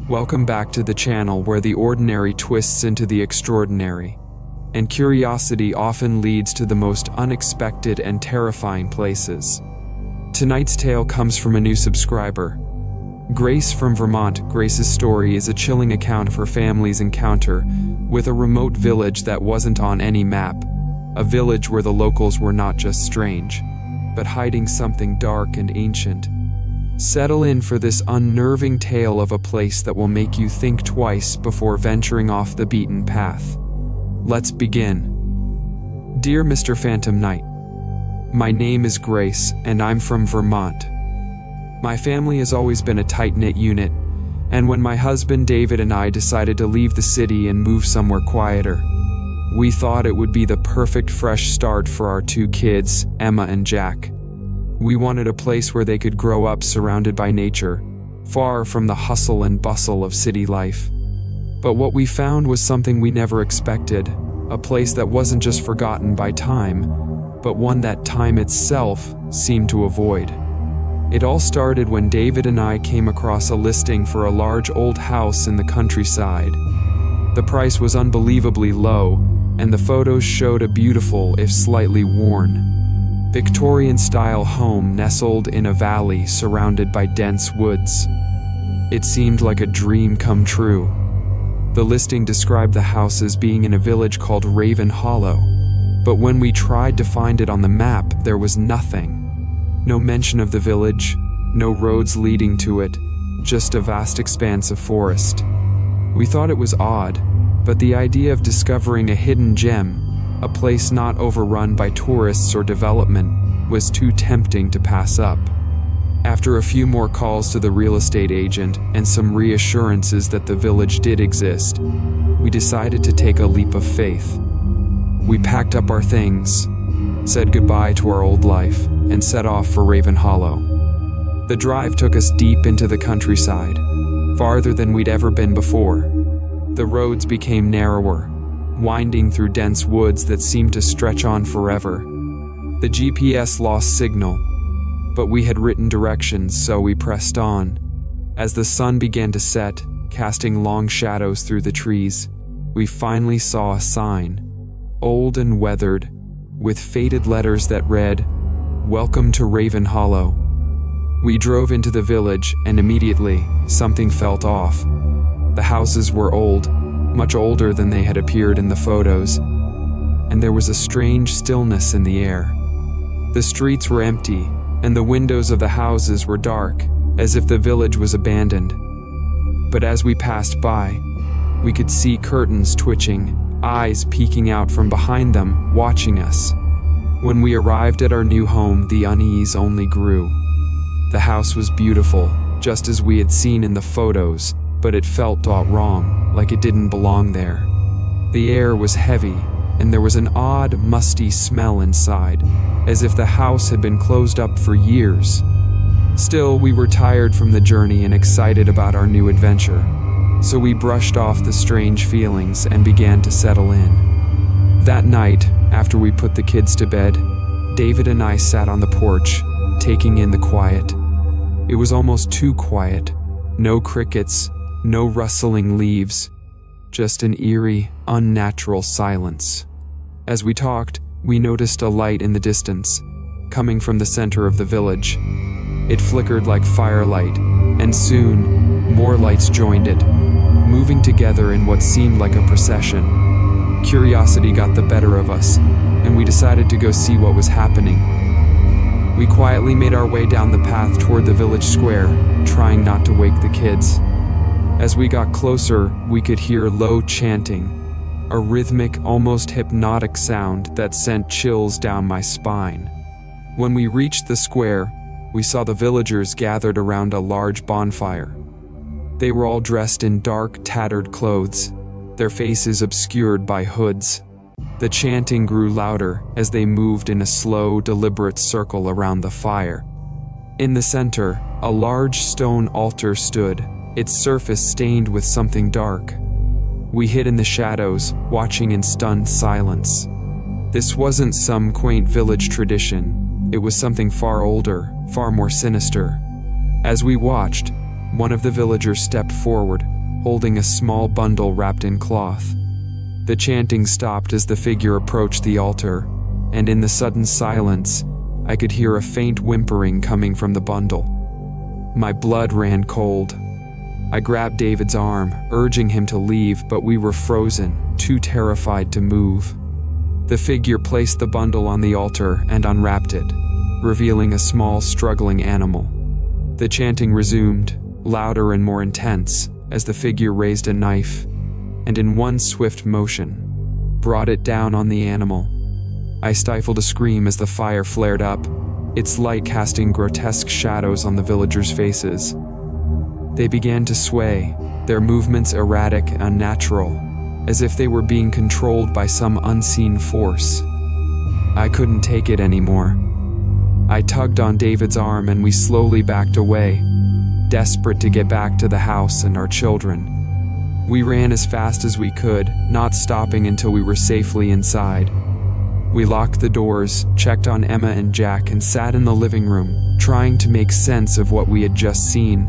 Welcome back to the channel where the ordinary twists into the extraordinary, and curiosity often leads to the most unexpected and terrifying places. Tonight's tale comes from a new subscriber, Grace from Vermont. Grace's story is a chilling account of her family's encounter with a remote village that wasn't on any map, a village where the locals were not just strange, but hiding something dark and ancient. Settle in for this unnerving tale of a place that will make you think twice before venturing off the beaten path. Let's begin. Dear Mr. Phantom Knight, my name is Grace, and I'm from Vermont. My family has always been a tight-knit unit, and when my husband David and I decided to leave the city and move somewhere quieter, we thought it would be the perfect fresh start for our two kids, Emma and Jack. We wanted a place where they could grow up surrounded by nature, far from the hustle and bustle of city life. But what we found was something we never expected, a place that wasn't just forgotten by time, but one that time itself seemed to avoid. It all started when David and I came across a listing for a large old house in the countryside. The price was unbelievably low, and the photos showed a beautiful, if slightly worn, Victorian-style home nestled in a valley surrounded by dense woods. It seemed like a dream come true. The listing described the house as being in a village called Raven Hollow, but when we tried to find it on the map, there was nothing. No mention of the village, no roads leading to it, just a vast expanse of forest. We thought it was odd, but the idea of discovering a hidden gem, a place not overrun by tourists or development, was too tempting to pass up. After a few more calls to the real estate agent and some reassurances that the village did exist, we decided to take a leap of faith. We packed up our things, said goodbye to our old life, and set off for Raven Hollow. The drive took us deep into the countryside, farther than we'd ever been before. The roads became narrower, winding through dense woods that seemed to stretch on forever. The GPS lost signal, but we had written directions, so we pressed on. As the sun began to set, casting long shadows through the trees, we finally saw a sign, old and weathered, with faded letters that read, "Welcome to Raven Hollow." We drove into the village, and immediately, something felt off. The houses were old, much older than they had appeared in the photos, and there was a strange stillness in the air. The streets were empty, and the windows of the houses were dark, as if the village was abandoned. But as we passed by, we could see curtains twitching, eyes peeking out from behind them, watching us. When we arrived at our new home, the unease only grew. The house was beautiful, just as we had seen in the photos, but it felt all wrong, like it didn't belong there. The air was heavy, and there was an odd, musty smell inside, as if the house had been closed up for years. Still, we were tired from the journey and excited about our new adventure, so we brushed off the strange feelings and began to settle in. That night, after we put the kids to bed, David and I sat on the porch, taking in the quiet. It was almost too quiet. No crickets, no rustling leaves, just an eerie, unnatural silence. As we talked, we noticed a light in the distance, coming from the center of the village. It flickered like firelight, and soon, more lights joined it, moving together in what seemed like a procession. Curiosity got the better of us, and we decided to go see what was happening. We quietly made our way down the path toward the village square, trying not to wake the kids. As we got closer, we could hear low chanting, a rhythmic, almost hypnotic sound that sent chills down my spine. When we reached the square, we saw the villagers gathered around a large bonfire. They were all dressed in dark, tattered clothes, their faces obscured by hoods. The chanting grew louder as they moved in a slow, deliberate circle around the fire. In the center, a large stone altar stood, its surface stained with something dark. We hid in the shadows, watching in stunned silence. This wasn't some quaint village tradition. It was something far older, far more sinister. As we watched, one of the villagers stepped forward, holding a small bundle wrapped in cloth. The chanting stopped as the figure approached the altar, and in the sudden silence, I could hear a faint whimpering coming from the bundle. My blood ran cold. I grabbed David's arm, urging him to leave, but we were frozen, too terrified to move. The figure placed the bundle on the altar and unwrapped it, revealing a small, struggling animal. The chanting resumed, louder and more intense, as the figure raised a knife, and in one swift motion, brought it down on the animal. I stifled a scream as the fire flared up, its light casting grotesque shadows on the villagers' faces. They began to sway, their movements erratic and unnatural, as if they were being controlled by some unseen force. I couldn't take it anymore. I tugged on David's arm and we slowly backed away, desperate to get back to the house and our children. We ran as fast as we could, not stopping until we were safely inside. We locked the doors, checked on Emma and Jack, and sat in the living room, trying to make sense of what we had just seen.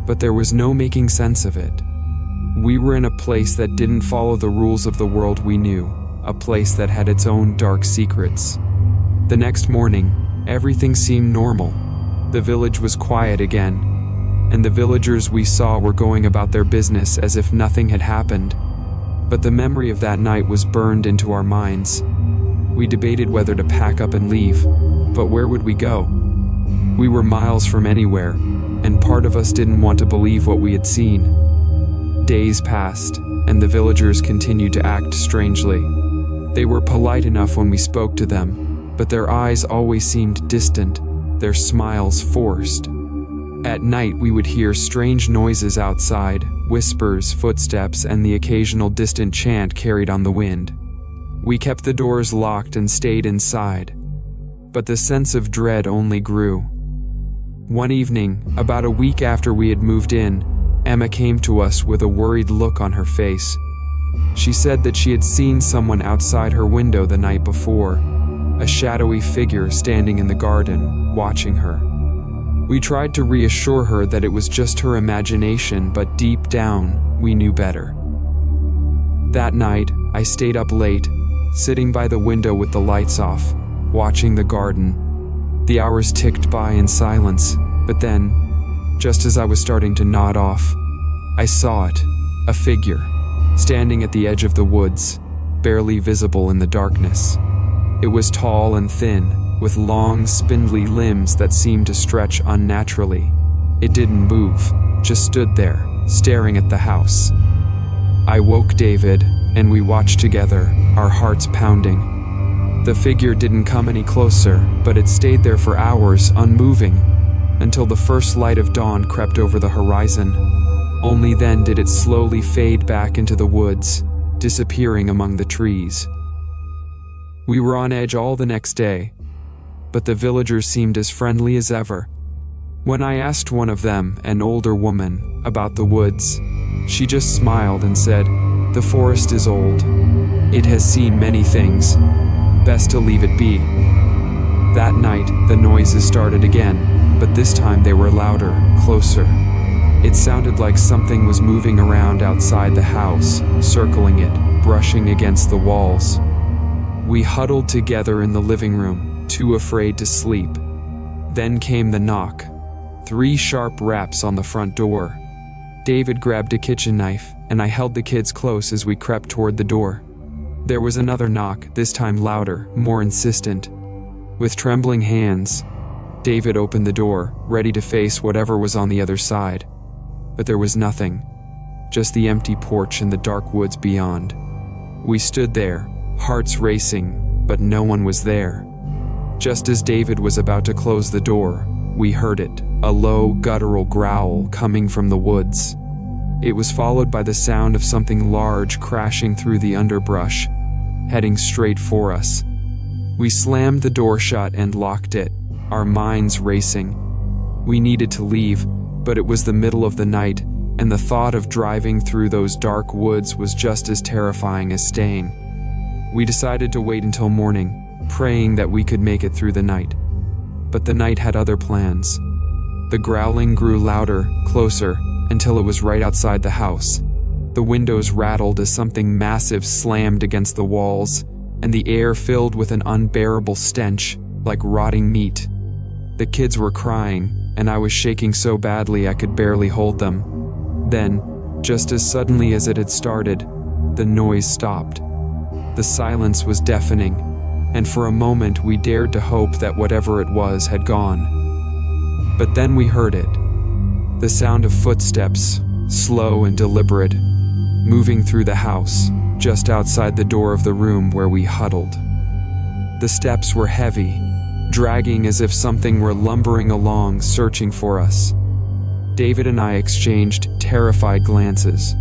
But there was no making sense of it. We were in a place that didn't follow the rules of the world we knew, a place that had its own dark secrets. The next morning, everything seemed normal. The village was quiet again, and the villagers we saw were going about their business as if nothing had happened. But the memory of that night was burned into our minds. We debated whether to pack up and leave, but where would we go? We were miles from anywhere, and part of us didn't want to believe what we had seen. Days passed, and the villagers continued to act strangely. They were polite enough when we spoke to them, but their eyes always seemed distant, their smiles forced. At night we would hear strange noises outside, whispers, footsteps, and the occasional distant chant carried on the wind. We kept the doors locked and stayed inside, but the sense of dread only grew. One evening, about a week after we had moved in, Emma came to us with a worried look on her face. She said that she had seen someone outside her window the night before, a shadowy figure standing in the garden, watching her. We tried to reassure her that it was just her imagination, but deep down, we knew better. That night, I stayed up late, sitting by the window with the lights off, watching the garden. The hours ticked by in silence, but then, just as I was starting to nod off, I saw it, a figure, standing at the edge of the woods, barely visible in the darkness. It was tall and thin, with long, spindly limbs that seemed to stretch unnaturally. It didn't move, just stood there, staring at the house. I woke David, and we watched together, our hearts pounding. The figure didn't come any closer, but it stayed there for hours, unmoving, until the first light of dawn crept over the horizon. Only then did it slowly fade back into the woods, disappearing among the trees. We were on edge all the next day, but the villagers seemed as friendly as ever. When I asked one of them, an older woman, about the woods, she just smiled and said, "The forest is old. It has seen many things. Best to leave it be." That night, the noises started again, but this time they were louder, closer. It sounded like something was moving around outside the house, circling it, brushing against the walls. We huddled together in the living room, too afraid to sleep. Then came the knock. 3 sharp raps on the front door. David grabbed a kitchen knife, and I held the kids close as we crept toward the door. There was another knock, this time louder, more insistent. With trembling hands, David opened the door, ready to face whatever was on the other side. But there was nothing, just the empty porch and the dark woods beyond. We stood there, hearts racing, but no one was there. Just as David was about to close the door, we heard it, a low, guttural growl coming from the woods. It was followed by the sound of something large crashing through the underbrush, heading straight for us. We slammed the door shut and locked it, our minds racing. We needed to leave, but it was the middle of the night, and the thought of driving through those dark woods was just as terrifying as staying. We decided to wait until morning, praying that we could make it through the night. But the night had other plans. The growling grew louder, closer, until it was right outside the house. The windows rattled as something massive slammed against the walls, and the air filled with an unbearable stench, like rotting meat. The kids were crying, and I was shaking so badly I could barely hold them. Then, just as suddenly as it had started, the noise stopped. The silence was deafening, and for a moment we dared to hope that whatever it was had gone. But then we heard it. The sound of footsteps, slow and deliberate, moving through the house, just outside the door of the room where we huddled. The steps were heavy, dragging as if something were lumbering along, searching for us. David and I exchanged terrified glances.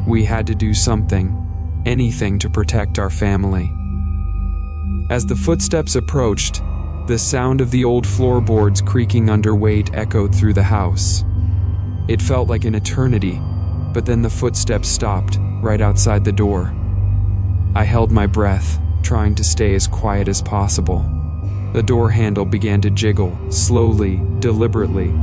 We had to do something, anything to protect our family. As the footsteps approached, the sound of the old floorboards creaking under weight echoed through the house. It felt like an eternity, but then the footsteps stopped, right outside the door. I held my breath, trying to stay as quiet as possible. The door handle began to jiggle, slowly, deliberately,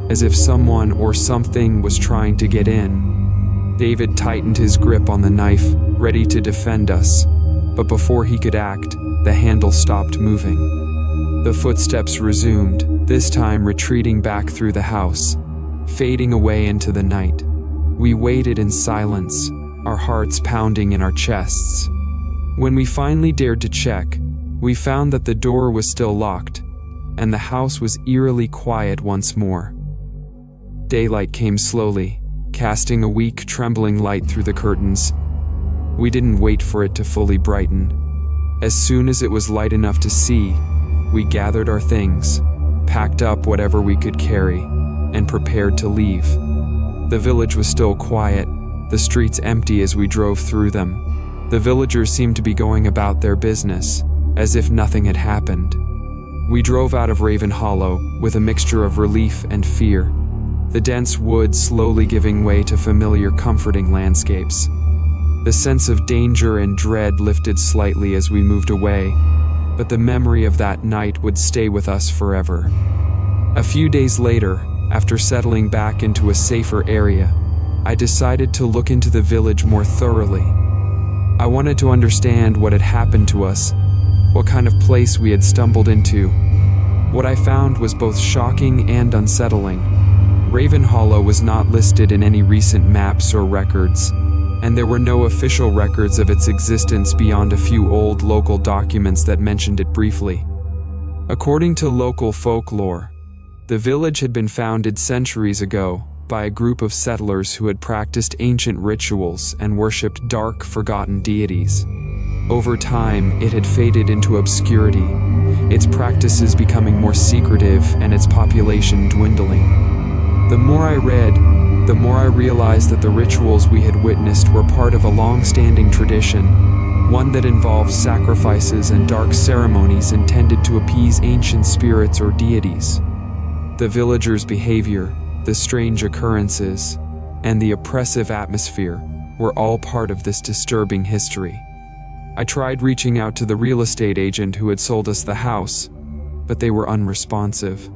as if someone or something was trying to get in. David tightened his grip on the knife, ready to defend us, but before he could act, the handle stopped moving. The footsteps resumed, this time retreating back through the house, fading away into the night. We waited in silence, our hearts pounding in our chests. When we finally dared to check, we found that the door was still locked, and the house was eerily quiet once more. Daylight came slowly, casting a weak, trembling light through the curtains. We didn't wait for it to fully brighten. As soon as it was light enough to see, we gathered our things, packed up whatever we could carry, and prepared to leave. The village was still quiet, the streets empty as we drove through them. The villagers seemed to be going about their business, as if nothing had happened. We drove out of Raven Hollow with a mixture of relief and fear, the dense woods slowly giving way to familiar, comforting landscapes. The sense of danger and dread lifted slightly as we moved away, but the memory of that night would stay with us forever. A few days later, after settling back into a safer area, I decided to look into the village more thoroughly. I wanted to understand what had happened to us, what kind of place we had stumbled into. What I found was both shocking and unsettling. Raven Hollow was not listed in any recent maps or records, and there were no official records of its existence beyond a few old local documents that mentioned it briefly. According to local folklore, the village had been founded centuries ago by a group of settlers who had practiced ancient rituals and worshipped dark, forgotten deities. Over time, it had faded into obscurity, its practices becoming more secretive and its population dwindling. The more I read, the more I realized that the rituals we had witnessed were part of a long-standing tradition, one that involved sacrifices and dark ceremonies intended to appease ancient spirits or deities. The villagers' behavior, the strange occurrences, and the oppressive atmosphere were all part of this disturbing history. I tried reaching out to the real estate agent who had sold us the house, but they were unresponsive.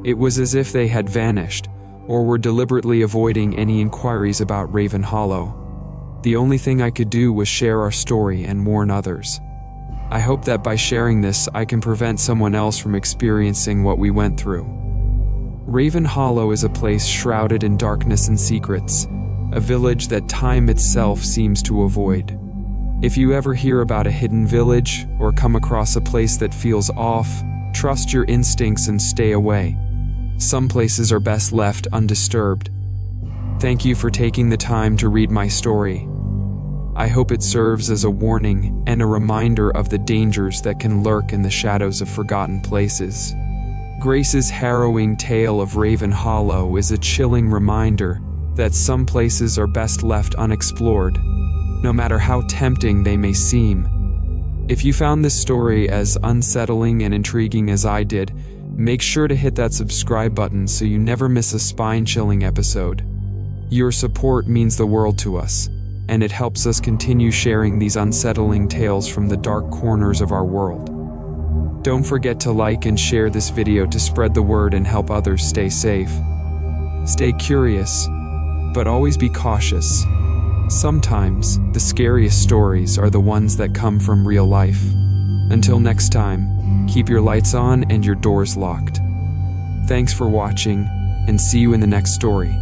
It was as if they had vanished, or were deliberately avoiding any inquiries about Raven Hollow. The only thing I could do was share our story and warn others. I hope that by sharing this, I can prevent someone else from experiencing what we went through. Raven Hollow is a place shrouded in darkness and secrets, a village that time itself seems to avoid. If you ever hear about a hidden village or come across a place that feels off, trust your instincts and stay away. Some places are best left undisturbed. Thank you for taking the time to read my story. I hope it serves as a warning and a reminder of the dangers that can lurk in the shadows of forgotten places. Grace's harrowing tale of Raven Hollow is a chilling reminder that some places are best left unexplored, no matter how tempting they may seem. If you found this story as unsettling and intriguing as I did, make sure to hit that subscribe button so you never miss a spine-chilling episode. Your support means the world to us, and it helps us continue sharing these unsettling tales from the dark corners of our world. Don't forget to like and share this video to spread the word and help others stay safe. Stay curious, but always be cautious. Sometimes, the scariest stories are the ones that come from real life. Until next time, keep your lights on and your doors locked. Thanks for watching, and see you in the next story.